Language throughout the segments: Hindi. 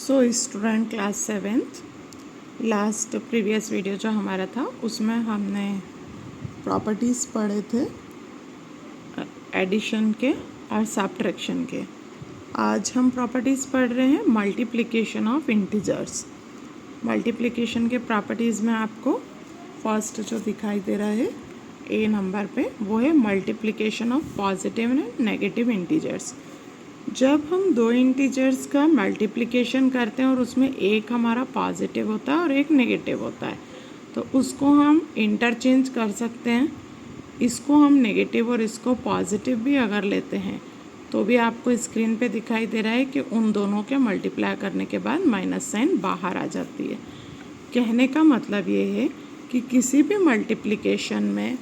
So student class 7th last previous video जो हमारा था उसमें हमने प्रॉपर्टीज़ पढ़े थे एडिशन के और सब्ट्रैक्शन के। आज हम प्रॉपर्टीज़ पढ़ रहे हैं मल्टीप्लिकेशन ऑफ इंटीजर्स। मल्टीप्लिकेशन के प्रॉपर्टीज़ में आपको फर्स्ट जो दिखाई दे रहा है ए नंबर पे वो है multiplication of positive and negative integers. जब हम दो इंटीजर्स का मल्टीप्लिकेशन करते हैं और उसमें एक हमारा पॉजिटिव होता है और एक नेगेटिव होता है तो उसको हम इंटरचेंज कर सकते हैं। इसको हम नेगेटिव और इसको पॉजिटिव भी अगर लेते हैं तो भी आपको स्क्रीन पे दिखाई दे रहा है कि उन दोनों के मल्टीप्लाई करने के बाद माइनस साइन बाहर आ जाती है। कहने का मतलब ये है कि किसी भी मल्टीप्लिकेशन में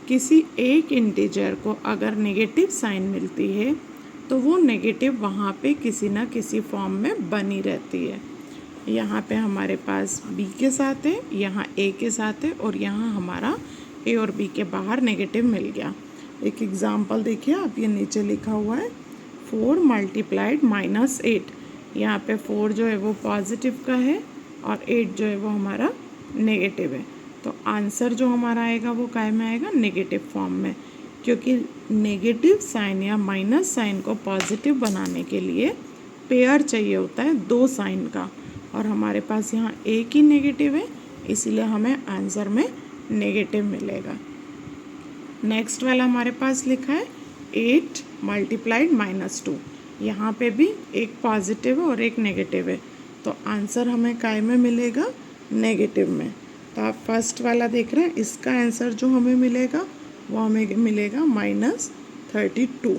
किसी एक इंटीजर को अगर नेगेटिव साइन मिलती है तो वो नेगेटिव वहाँ पे किसी ना किसी फॉर्म में बनी रहती है। यहाँ पे हमारे पास b के साथ है, यहाँ a के साथ है और यहाँ हमारा a और b के बाहर नेगेटिव मिल गया। एक एग्जांपल देखिए आप, ये नीचे लिखा हुआ है 4 मल्टीप्लाइड -8। यहाँ पे 4 जो है वो पॉजिटिव का है और 8 जो है वो हमारा नेगेटिव है। तो आंसर जो हमारा आएगा वो काय में आएगा, नेगेटिव फॉर्म में, क्योंकि नेगेटिव साइन या माइनस साइन को पॉजिटिव बनाने के लिए पेयर चाहिए होता है दो साइन का, और हमारे पास यहाँ एक ही नेगेटिव है इसीलिए हमें आंसर में नेगेटिव मिलेगा। नेक्स्ट वाला हमारे पास लिखा है 8 मल्टीप्लाइड -2। यहाँ पे भी एक पॉजिटिव है और एक नेगेटिव है तो आंसर हमें काय में मिलेगा, नेगेटिव में। तो आप फर्स्ट वाला देख रहे हैं, इसका आंसर जो हमें मिलेगा वो हमें मिलेगा -32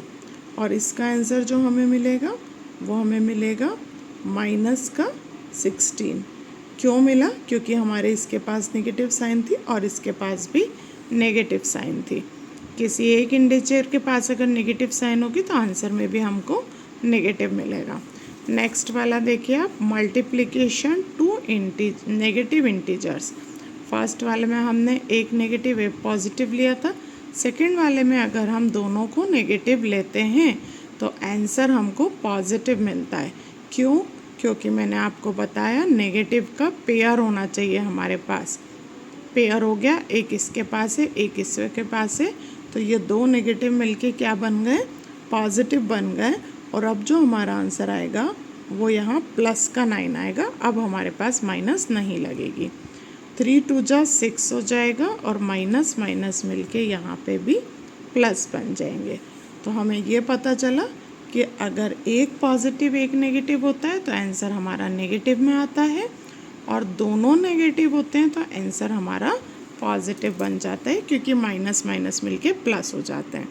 और इसका आंसर जो हमें मिलेगा वो हमें मिलेगा -16। क्यों मिला? क्योंकि हमारे इसके पास नेगेटिव साइन थी और इसके पास भी नेगेटिव साइन थी। किसी एक इंटीजर के पास अगर नेगेटिव साइन होगी तो आंसर में भी हमको नेगेटिव मिलेगा। नेक्स्ट वाला देखिए आप, multiplication to negative integers. First वाले में हमने एक नेगेटिव एक पॉजिटिव लिया था, सेकेंड वाले में अगर हम दोनों को नेगेटिव लेते हैं तो आंसर हमको पॉजिटिव मिलता है। क्यों? क्योंकि मैंने आपको बताया नेगेटिव का पेयर होना चाहिए हमारे पास। पेयर हो गया, एक इसके पास है एक इसके पास है, तो ये दो नेगेटिव मिलके क्या बन गए, पॉजिटिव बन गए। और अब जो हमारा आंसर आएगा वो यहाँ प्लस का 9 आएगा। अब हमारे पास माइनस नहीं लगेगी। 3 2 जा 6 हो जाएगा और माइनस माइनस मिलके यहाँ पे भी प्लस बन जाएंगे। तो हमें ये पता चला कि अगर एक पॉजिटिव एक नेगेटिव होता है तो आंसर हमारा नेगेटिव में आता है, और दोनों नेगेटिव होते हैं तो आंसर हमारा पॉजिटिव बन जाता है, क्योंकि माइनस माइनस मिलके प्लस हो जाते हैं।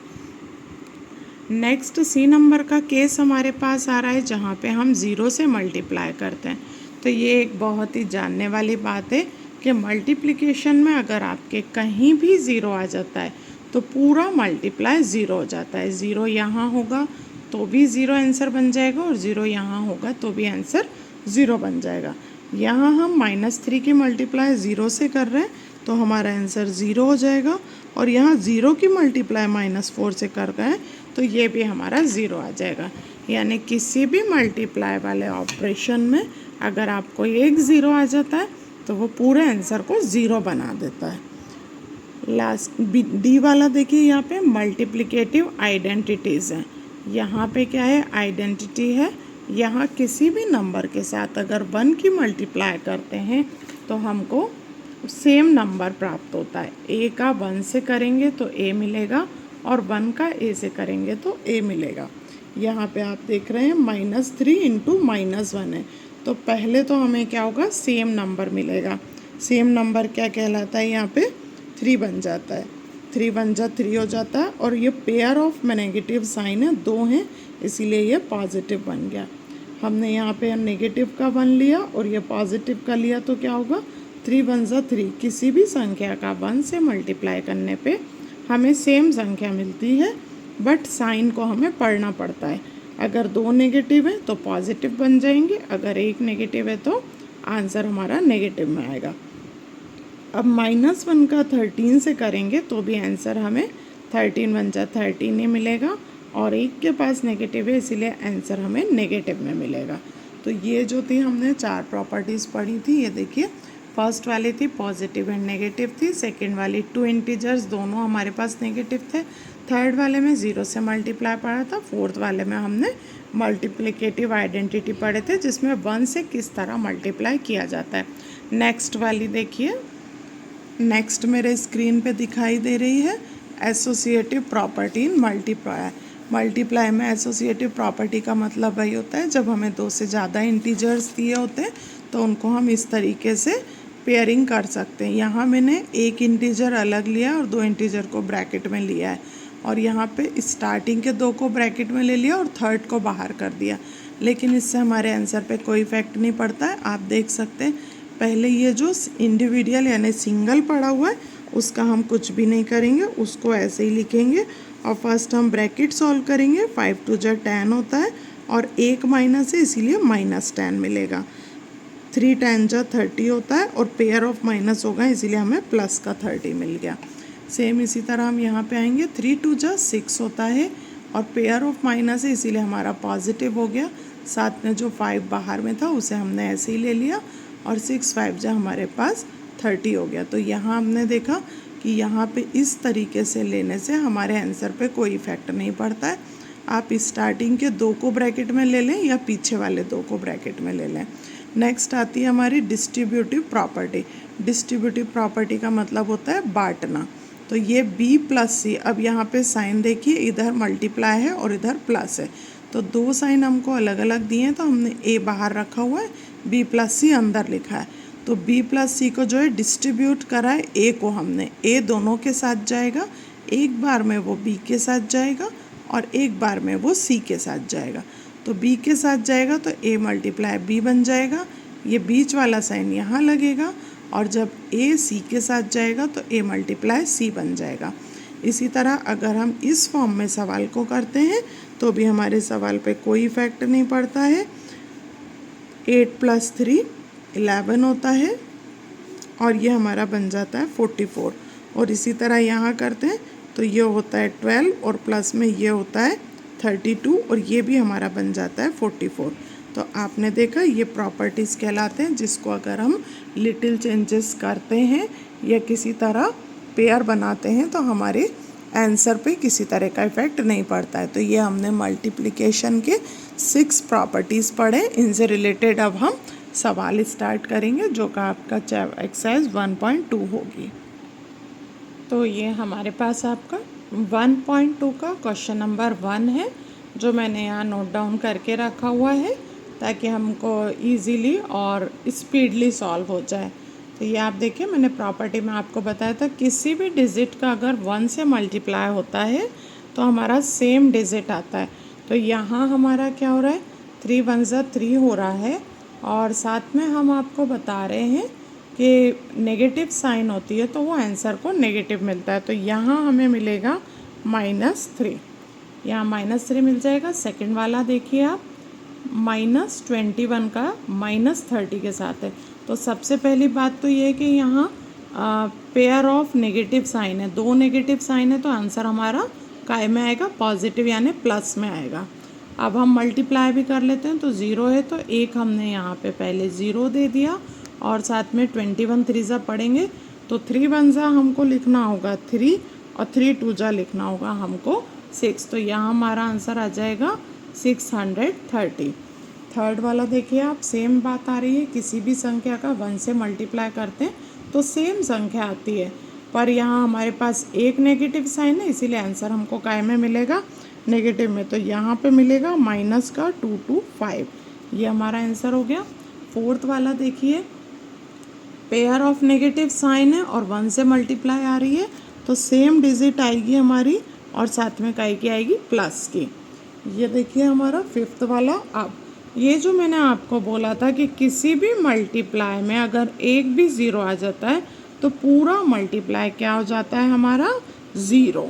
नेक्स्ट सी नंबर का केस हमारे पास आ रहा है जहाँ पे हम 0 से मल्टीप्लाई करते हैं। तो ये एक बहुत ही जानने वाली बात है कि मल्टीप्लिकेशन में अगर आपके कहीं भी 0 आ जाता है तो पूरा मल्टीप्लाई 0 हो जाता है। 0 यहाँ होगा तो भी 0 आंसर बन जाएगा और 0 यहाँ होगा तो भी आंसर 0 बन जाएगा। यहाँ हम -3 की मल्टीप्लाई 0 से कर रहे हैं तो हमारा आंसर 0 हो जाएगा, और यहाँ 0 की मल्टीप्लाई -4 से कर रहे हैं तो ये भी हमारा 0 आ जाएगा। यानी किसी भी मल्टीप्लाई वाले ऑपरेशन में अगर आपको एक 0 आ जाता है तो वो पूरे आंसर को 0 बना देता है। लास्ट डी वाला देखिए, यहाँ पे मल्टीप्लिकेटिव आइडेंटिटीज़ हैं। यहाँ पे क्या है, आइडेंटिटी है। यहाँ किसी भी नंबर के साथ अगर 1 की मल्टीप्लाई करते हैं तो हमको सेम नंबर प्राप्त होता है। ए का 1 से करेंगे तो ए मिलेगा और 1 का ए से करेंगे तो ए मिलेगा। यहाँ पे आप देख रहे हैं -3 × -1 है, तो पहले तो हमें क्या होगा, सेम नंबर मिलेगा। सेम नंबर क्या कहलाता है, यहाँ पे 3 बन जाता है। 3 1 जा 3 हो जाता है, और ये पेयर ऑफ नेगेटिव साइन है, 2 हैं इसीलिए ये पॉजिटिव बन गया। हमने यहाँ पे नेगेटिव का 1 लिया और ये पॉजिटिव का लिया तो क्या होगा, 3 1 जा 3। किसी भी संख्या का 1 से मल्टीप्लाई करने पे हमें सेम संख्या मिलती है, बट साइन को हमें पढ़ना पड़ता है। अगर 2 नेगेटिव है तो पॉजिटिव बन जाएंगे, अगर एक नेगेटिव है तो आंसर हमारा नेगेटिव में आएगा। अब -1 का 13 से करेंगे तो भी आंसर हमें 13 1 जा 13 ही मिलेगा, और एक के पास नेगेटिव है इसीलिए आंसर हमें नेगेटिव में मिलेगा। तो ये जो थी हमने 4 प्रॉपर्टीज़ पढ़ी थी, ये देखिए फर्स्ट वाली थी पॉजिटिव एंड नेगेटिव थी, सेकंड वाली 2 इंटीजर्स दोनों हमारे पास नेगेटिव थे, थर्ड वाले में 0 से मल्टीप्लाई पढ़ा था, फोर्थ वाले में हमने मल्टीप्लिकेटिव आइडेंटिटी पढ़े थे जिसमें 1 से किस तरह मल्टीप्लाई किया जाता है। नेक्स्ट वाली देखिए, नेक्स्ट मेरे स्क्रीन पे दिखाई दे रही है associative property in multiply. Multiply में एसोसिएटिव प्रॉपर्टी का मतलब वही होता है जब हमें 2 से ज़्यादा इंटीजर्स दिए होते हैं तो उनको हम इस तरीके से पेयरिंग कर सकते हैं। यहाँ मैंने एक इंटीजर अलग लिया और 2 इंटीजर को ब्रैकेट में लिया है, और यहाँ पे स्टार्टिंग के 2 को ब्रैकेट में ले लिया और थर्ड को बाहर कर दिया, लेकिन इससे हमारे आंसर पे कोई इफेक्ट नहीं पड़ता है। आप देख सकते हैं पहले ये जो इंडिविजुअल यानी सिंगल पड़ा हुआ है उसका हम कुछ भी नहीं करेंगे, उसको ऐसे ही लिखेंगे और फर्स्ट हम ब्रैकेट सॉल्व करेंगे। 5 2 जा 10 होता है और एक माइनस है इसीलिए -10 मिलेगा। 3 10 जा 30 होता है और पेयर ऑफ माइनस होगा इसीलिए हमें प्लस का 30 मिल गया। सेम इसी तरह हम यहाँ पे आएंगे, 3 2 जा 6 होता है और पेयर ऑफ माइनस है इसीलिए हमारा पॉजिटिव हो गया। साथ में जो 5 बाहर में था उसे हमने ऐसे ही ले लिया और 6 5 जा हमारे पास 30 हो गया। तो यहाँ हमने देखा कि यहाँ पे इस तरीके से लेने से हमारे आंसर पे कोई इफेक्ट नहीं पड़ता है। आप स्टार्टिंग के 2 को ब्रैकेट में ले लें या पीछे वाले 2 को ब्रैकेट में ले लें। नेक्स्ट आती है हमारी डिस्ट्रीब्यूटिव प्रॉपर्टी। डिस्ट्रीब्यूटिव प्रॉपर्टी का मतलब होता है बांटना। तो ये b प्लस c, अब यहाँ पे साइन देखिए इधर मल्टीप्लाई है और इधर प्लस है, तो 2 साइन हमको अलग अलग दिए हैं तो हमने a बाहर रखा हुआ है, b प्लस c अंदर लिखा है। तो b प्लस c को जो है डिस्ट्रीब्यूट करा है a को हमने, a दोनों के साथ जाएगा, एक बार में वो b के साथ जाएगा और एक बार में वो c के साथ जाएगा। तो b के साथ जाएगा तो a मल्टीप्लाई b बन जाएगा, ये बीच वाला साइन यहाँ लगेगा, और जब a c के साथ जाएगा तो a मल्टीप्लाई c बन जाएगा। इसी तरह अगर हम इस फॉर्म में सवाल को करते हैं तो भी हमारे सवाल पे कोई इफेक्ट नहीं पड़ता है। 8 + 3 11 होता है और ये हमारा बन जाता है 44, और इसी तरह यहाँ करते हैं तो ये होता है 12 और प्लस में ये होता है 32 और ये भी हमारा बन जाता है 44। तो आपने देखा ये प्रॉपर्टीज़ कहलाते हैं जिसको अगर हम लिटिल चेंजेस करते हैं या किसी तरह पेयर बनाते हैं तो हमारे आंसर पे किसी तरह का इफेक्ट नहीं पड़ता है। तो ये हमने मल्टीप्लिकेशन के 6 प्रॉपर्टीज़ पढ़े। इनसे रिलेटेड अब हम सवाल स्टार्ट करेंगे जो कि आपका एक्सरसाइज 1.2 होगी। तो ये हमारे पास आपका 1.2 का क्वेश्चन नंबर 1 है जो मैंने यहाँ नोट डाउन करके रखा हुआ है ताकि हमको इजीली और स्पीडली सॉल्व हो जाए। तो ये आप देखिए मैंने प्रॉपर्टी में आपको बताया था किसी भी डिजिट का अगर 1 से मल्टीप्लाई होता है तो हमारा सेम डिजिट आता है। तो यहाँ हमारा क्या हो रहा है 3 1 जा 3 हो रहा है, और साथ में हम आपको बता रहे हैं कि नेगेटिव साइन होती है तो वो आंसर को नेगेटिव मिलता है। तो यहाँ हमें मिलेगा -3, यहाँ -3 मिल जाएगा। सेकंड वाला देखिए आप -21 का -30 के साथ है। तो सबसे पहली बात तो ये है कि यहाँ पेयर ऑफ नेगेटिव साइन है, 2 नेगेटिव साइन है तो आंसर हमारा काय में आएगा पॉजिटिव यानी प्लस में आएगा। अब हम मल्टीप्लाई भी कर लेते हैं तो 0 है तो एक हमने यहाँ पे पहले 0 दे दिया और साथ में 21 3 जा पढ़ेंगे तो 3 1 जा हमको लिखना होगा 3 और 3 2 जा लिखना होगा हमको 6। तो यहाँ हमारा आंसर आ जाएगा 630। थर्ड वाला देखिए आप सेम बात आ रही है, किसी भी संख्या का 1 से मल्टीप्लाई करते हैं तो सेम संख्या आती है, पर यहाँ हमारे पास एक नेगेटिव साइन है इसीलिए आंसर हमको काय में मिलेगा नेगेटिव में। तो यहाँ पे मिलेगा -225, ये हमारा आंसर हो गया। फोर्थ वाला देखिए पेयर ऑफ नेगेटिव साइन है और 1 से मल्टीप्लाई आ रही है तो सेम डिजिट आएगी हमारी और साथ में काय की आएगी प्लस की। ये देखिए हमारा फिफ्थ वाला। अब ये जो मैंने आपको बोला था कि किसी भी मल्टीप्लाई में अगर एक भी 0 आ जाता है तो पूरा मल्टीप्लाई क्या हो जाता है हमारा 0।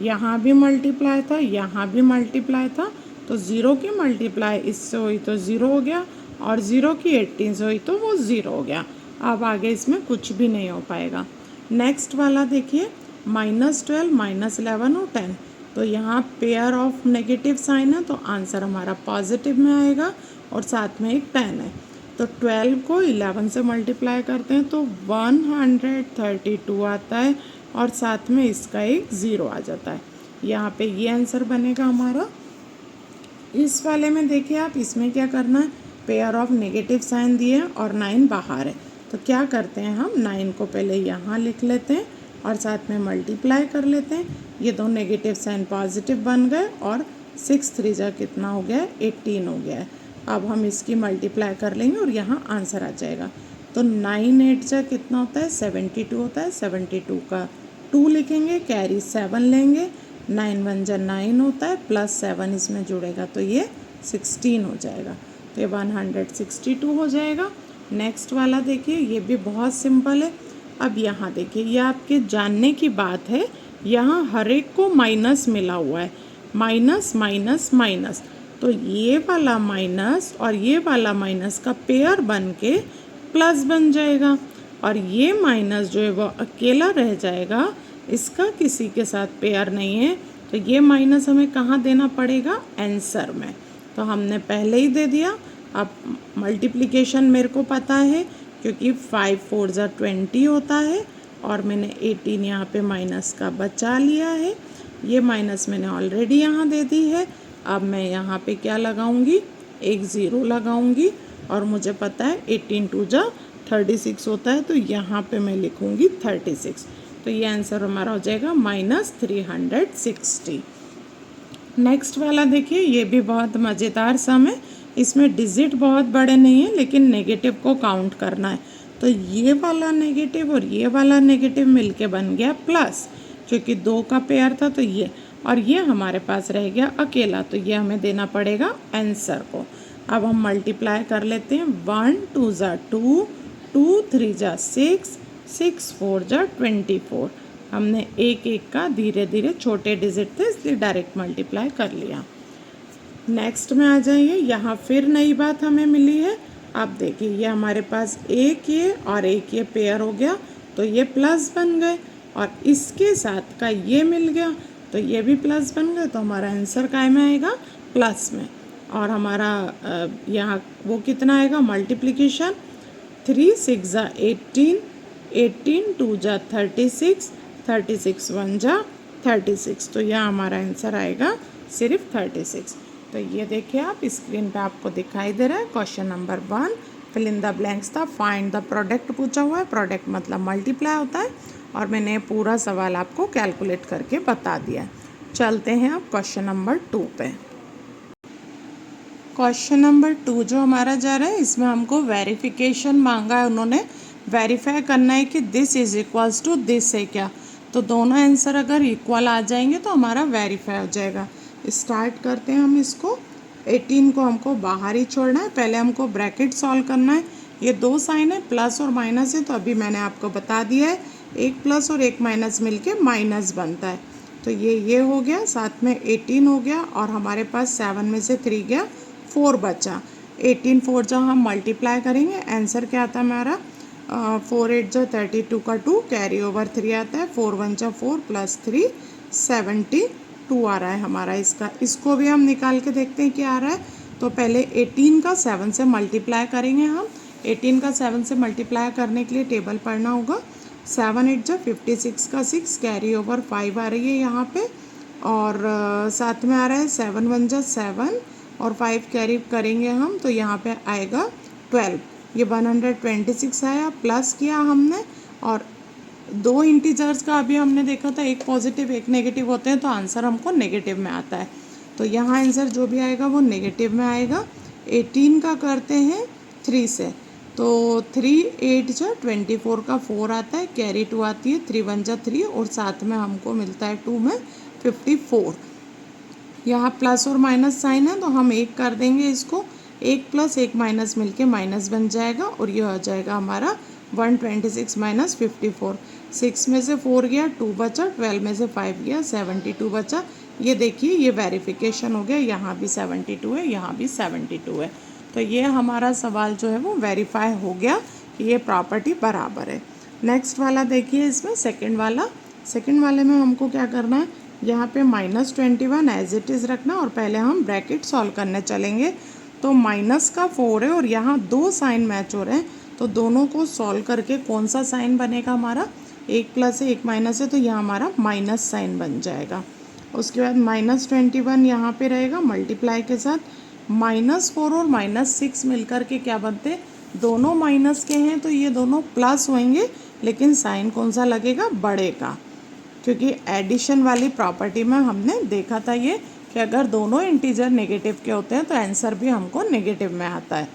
यहाँ भी मल्टीप्लाई था, यहाँ भी मल्टीप्लाई था, तो 0 की मल्टीप्लाई इससे हुई तो 0 हो गया और 0 की 18 से हुई तो वो 0 हो गया। अब आगे इसमें कुछ भी नहीं हो पाएगा। नेक्स्ट वाला देखिए -12 -11 और 10, तो तो यहाँ पेयर ऑफ नेगेटिव साइन है तो आंसर हमारा पॉजिटिव में आएगा और साथ में एक 10 है। तो 12 को 11 से मल्टीप्लाई करते हैं तो 132 आता है और साथ में इसका एक 0 आ जाता है। यहाँ पे ये आंसर बनेगा हमारा। इस वाले में देखिए आप, इसमें क्या करना है, पेयर ऑफ नेगेटिव साइन दिए और 9 बाहर है। तो क्या करते हैं, हम 9 को पहले यहाँ लिख लेते हैं और साथ में मल्टीप्लाई कर लेते हैं। ये दो नेगेटिव साइन पॉजिटिव बन गए और 6 3 जा कितना हो गया है, 18 हो गया है। अब हम इसकी मल्टीप्लाई कर लेंगे और यहाँ आंसर आ जाएगा। तो 9 8 जा कितना होता है, 72 होता है। 72 का 2 लिखेंगे, कैरी 7 लेंगे, 9 1 जा 9 होता है, प्लस 7 इसमें जुड़ेगा तो ये 16 हो जाएगा। तो ये 162 हो जाएगा। नेक्स्ट वाला देखिए, ये भी बहुत सिंपल है। अब यहाँ देखिए, ये आपके जानने की बात है, यहाँ हर एक को माइनस मिला हुआ है, माइनस माइनस माइनस। तो ये वाला माइनस और ये वाला माइनस का पेयर बन के प्लस बन जाएगा और ये माइनस जो है वो अकेला रह जाएगा, इसका किसी के साथ पेयर नहीं है। तो ये माइनस हमें कहाँ देना पड़ेगा, आंसर में। तो हमने पहले ही दे दिया। अब मल्टीप्लिकेशन मेरे को पता है क्योंकि 5 4 जा 20 होता है और मैंने 18 यहाँ पे माइनस का बचा लिया है। ये माइनस मैंने ऑलरेडी यहाँ दे दी है। अब मैं यहाँ पे क्या लगाऊंगी, एक 0 लगाऊंगी और मुझे पता है 18 2 जा 36 होता है, तो यहाँ पे मैं लिखूंगी 36। तो ये आंसर हमारा हो जाएगा -360। नेक्स्ट वाला देखिए, ये भी बहुत मज़ेदार सम है। इसमें डिजिट बहुत बड़े नहीं है लेकिन नेगेटिव को काउंट करना है। तो ये वाला नेगेटिव और ये वाला नेगेटिव मिलके बन गया प्लस, क्योंकि 2 का पेयर था तो ये, और ये हमारे पास रह गया अकेला, तो ये हमें देना पड़ेगा आंसर को। अब हम मल्टीप्लाई कर लेते हैं। 1 2 जा 2, 2 3 जा 6, 6 4 जा 24। हमने एक एक का धीरे धीरे, छोटे डिजिट थे इसलिए डायरेक्ट मल्टीप्लाई कर लिया। नेक्स्ट में आ जाइए, यहाँ फिर नई बात हमें मिली है। अब देखिए, ये हमारे पास एक ये और एक ये पेयर हो गया तो ये प्लस बन गए, और इसके साथ का ये मिल गया तो ये भी प्लस बन गए। तो हमारा आंसर काय में आएगा, प्लस में। और हमारा यहाँ वो कितना आएगा, मल्टीप्लिकेशन 3 6 जा 18, 18 2 जा 36, 36 1 जा 36। तो यह हमारा आंसर आएगा सिर्फ 36। तो ये देखिए आप, स्क्रीन पे आपको दिखाई दे रहा है question number 1, fill in the blanks था, फाइंड द प्रोडक्ट पूछा हुआ है। प्रोडक्ट मतलब मल्टीप्लाई होता है और मैंने पूरा सवाल आपको कैलकुलेट करके बता दिया है। चलते हैं अब क्वेश्चन नंबर 2 पे। क्वेश्चन नंबर 2 जो हमारा जा रहा है, इसमें हमको वेरिफिकेशन मांगा है उन्होंने। वेरीफाई करना है कि this is equals to this है क्या। तो दोनों आंसर अगर इक्वल आ जाएंगे तो हमारा वेरीफाई हो जाएगा। स्टार्ट करते हैं हम इसको। 18 को हमको बाहर ही छोड़ना है, पहले हमको ब्रैकेट सॉल्व करना है। ये 2 साइन है, प्लस और माइनस है, तो अभी मैंने आपको बता दिया है, एक प्लस और एक माइनस मिलके माइनस बनता है। तो ये हो गया, साथ में 18 हो गया और हमारे पास 7 में से 3 गया, 4 बचा। 18 4 जब हम मल्टीप्लाई करेंगे, आंसर क्या आता है हमारा, 4 8 जो 32 का 2, कैरी ओवर 3 आता है, 4 1 जा 4 प्लस 3 72 आ रहा है हमारा इसका। इसको भी हम निकाल के देखते हैं क्या आ रहा है। तो पहले 18 का 7 से मल्टीप्लाई करेंगे हम। 18 का 7 से मल्टीप्लाई करने के लिए टेबल पढ़ना होगा। 7 8 जा 56 का 6, कैरी ओवर 5 आ रही है यहाँ पे, और साथ में आ रहा है 7 1 जा 7 और 5 कैरी करेंगे हम तो यहाँ पे आएगा 12। ये 126 आया, प्लस किया हमने, और 2 इंटीजर्स का अभी हमने देखा था, एक पॉजिटिव एक नेगेटिव होते हैं, तो आंसर हमको नेगेटिव में आता है। तो यहाँ आंसर जो भी आएगा वो नेगेटिव में आएगा। 18 का करते हैं 3 से, तो 3 8 जा 24 का 4 आता है, कैरी 2 आती है, 3 1 जा 3 और साथ में हमको मिलता है 2 में 54। यहाँ प्लस और माइनस साइन है तो हम एक कर देंगे इसको, एक प्लस एक माइनस मिलके माइनस बन जाएगा और ये हो जाएगा हमारा 126 माइनस 54। 6 में से 4 गया, 2 बचा, 12 में से 5 गया, 72 बचा। ये देखिए, ये वेरिफिकेशन हो गया, यहाँ भी 72 है, यहाँ भी 72 है। तो ये हमारा सवाल जो है वो वेरीफाई हो गया कि ये प्रॉपर्टी बराबर है। नेक्स्ट वाला देखिए, इसमें सेकंड वाले में हमको क्या करना है, यहाँ पे -21 एज इट इज़ रखना और पहले हम ब्रैकेट सॉल्व करने चलेंगे। तो माइनस का 4 है और यहाँ 2 साइन मैच हो रहे हैं, तो दोनों को सॉल्व करके कौन सा साइन बनेगा हमारा, एक प्लस है एक माइनस है, तो यहाँ हमारा माइनस साइन बन जाएगा। उसके बाद -21 यहाँ पे रहेगा मल्टीप्लाई के साथ, -4 और -6 मिलकर के क्या बनते, दोनों माइनस के हैं तो ये दोनों प्लस होंगे, लेकिन साइन कौन सा लगेगा, बड़े का, क्योंकि एडिशन वाली प्रॉपर्टी में हमने देखा था ये कि अगर दोनों इंटीजर नेगेटिव के होते हैं तो आंसर भी हमको नेगेटिव में आता है।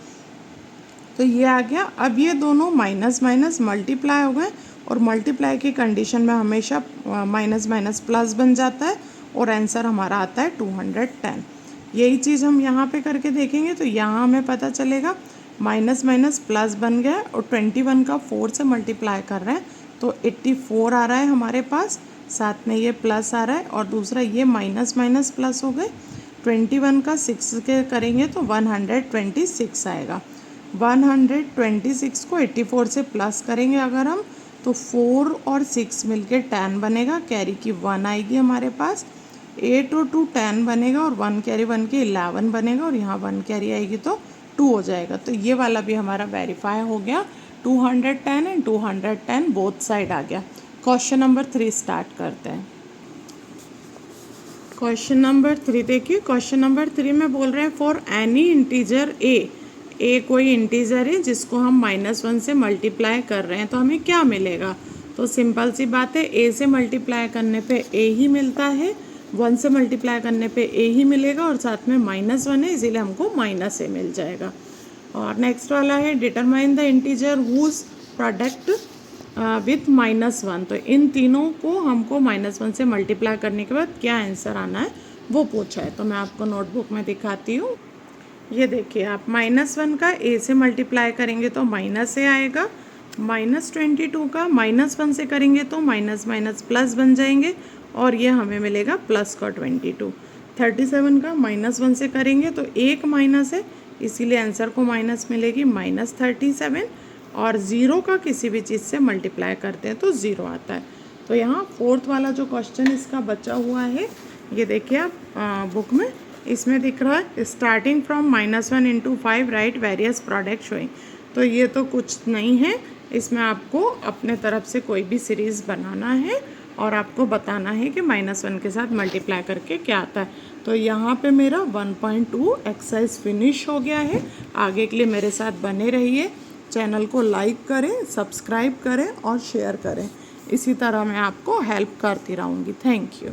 तो ये आ गया। अब ये दोनों माइनस माइनस मल्टीप्लाई हो गए और मल्टीप्लाई की कंडीशन में हमेशा माइनस माइनस प्लस बन जाता है और आंसर हमारा आता है 210। यही चीज़ हम यहाँ पे करके देखेंगे तो यहाँ हमें पता चलेगा माइनस माइनस प्लस बन गया और 21 का 4 से मल्टीप्लाई कर रहे हैं तो 84 आ रहा है हमारे पास, साथ में ये प्लस आ रहा है और दूसरा ये माइनस माइनस प्लस हो गए। 21 का 6 के करेंगे तो 126 आएगा। 126 को 84 से प्लस करेंगे अगर हम तो 4 और 6 मिलके 10 बनेगा, कैरी की 1 आएगी हमारे पास, 8 और 2 10 बनेगा और 1 कैरी 1 के 11 बनेगा और यहाँ 1 कैरी आएगी तो 2 हो जाएगा। तो ये वाला भी हमारा वेरीफाई हो गया, 210 एंड 210 बोथ साइड आ गया। क्वेश्चन नंबर 3 स्टार्ट करते हैं। क्वेश्चन नंबर 3 देखिए, क्वेश्चन नंबर 3 में बोल रहे हैं फॉर एनी इंटीजर ए कोई इंटीजर है जिसको हम -1 से मल्टीप्लाई कर रहे हैं तो हमें क्या मिलेगा। तो सिंपल सी बात है, ए से मल्टीप्लाई करने पे ए ही मिलता है, 1 से मल्टीप्लाई करने पे ए ही मिलेगा और साथ में -1 है इसीलिए हमको -a मिल जाएगा। और नेक्स्ट वाला है determine the integer whose product with -1। तो इन तीनों को हमको -1 से मल्टीप्लाई करने के बाद क्या आंसर आना है वो पूछा है। तो मैं आपको नोटबुक में दिखाती हूँ। ये देखिए आप -1 का a से मल्टीप्लाई करेंगे तो -a आएगा, -22 का -1 से करेंगे तो माइनस माइनस प्लस बन जाएंगे और ये हमें मिलेगा प्लस का 22। 37 का -1 से करेंगे तो एक माइनस है इसीलिए आंसर को माइनस मिलेगी -37 और 0 का किसी भी चीज़ से मल्टीप्लाई करते हैं तो 0 आता है। तो यहाँ फोर्थ वाला जो क्वेश्चन इसका बचा हुआ है ये देखिए आप बुक में इसमें दिख रहा है starting from -1 into 5 right various product showing. तो ये तो कुछ नहीं है, इसमें आपको अपने तरफ से कोई भी सीरीज़ बनाना है और आपको बताना है कि -1 के साथ मल्टीप्लाई करके क्या आता है। तो यहाँ पे मेरा 1.2 एक्सरसाइज फिनिश हो गया है। आगे के लिए मेरे साथ बने रहिए, चैनल को लाइक करें, सब्सक्राइब करें और शेयर करें। इसी तरह मैं आपको हेल्प करती रहूँगी। Thank you.